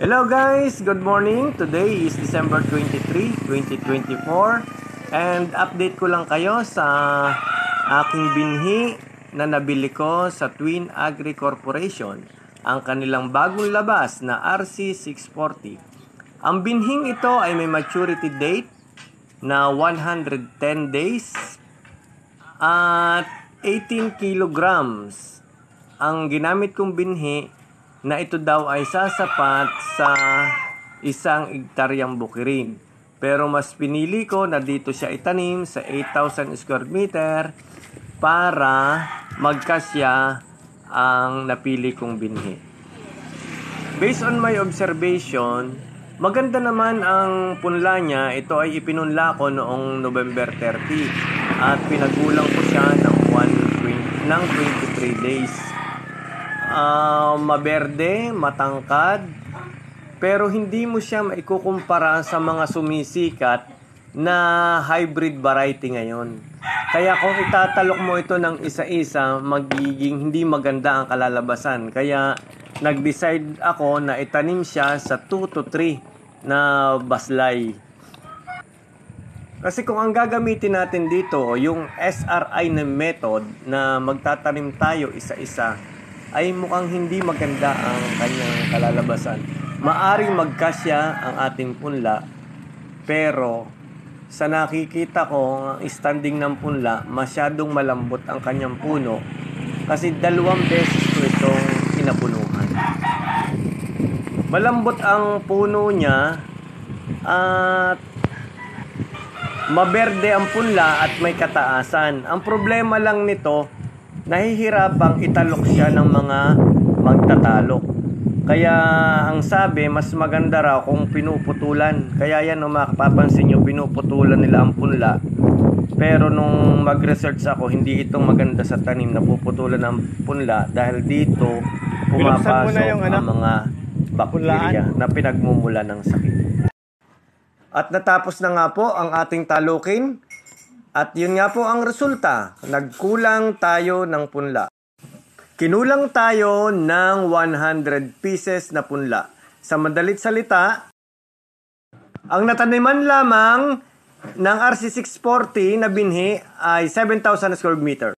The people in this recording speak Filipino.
Hello guys, good morning. Today is December 23, 2024 and update ko lang kayo sa aking binhi na nabili ko sa Twin Agri Corporation, ang kanilang bagong labas na RC640. Ang binhing ito ay may maturity date na 110 days at 18 kilograms. Ang ginamit kong binhi na ito daw ay sasapat sa isang hektaryang bukirin. Pero mas pinili ko na dito siya itanim sa 8,000 square meter para magkasya ang napili kong binhi. Based on my observation, maganda naman ang punla niya. Ito ay ipinunla ko noong November 30 at pinagulang ko siya ng 23 days. Maberde, matangkad, pero hindi mo siya maikukumpara sa mga sumisikat na hybrid variety ngayon. Kaya kung itatalok mo ito ng isa-isa, magiging hindi maganda ang kalalabasan. Kaya nag-decide ako na itanim siya sa 2 to 3 na baslay. Kasi kung ang gagamitin natin dito, yung SRI na method na magtatanim tayo isa-isa, ay mukhang hindi maganda ang kanyang kalalabasan. Maaring magkasya ang ating punla, pero sa nakikita ko, ang standing ng punla, masyadong malambot ang kanyang puno kasi 2 beses ko itong pinapunuhan. Malambot ang puno niya at maberde ang punla at may kataasan. Ang problema lang nito, nahihirapang italok siya ng mga magtatalok. Kaya ang sabi, mas maganda raw kung pinuputulan. Kaya yan, mapapansin nyo, pinuputulan nila ang punla. Pero nung mag-research ako, hindi itong maganda sa tanim na puputulan ng punla dahil dito pumapasok ang mga bakterya na pinagmumula ng sakit. At natapos na nga po ang ating talukin. At yun nga po ang resulta, nagkulang tayo ng punla. Kinulang tayo ng 100 pieces na punla. Sa madalit salita, ang nataniman lamang ng RC640 na binhi ay 7,000 square meter.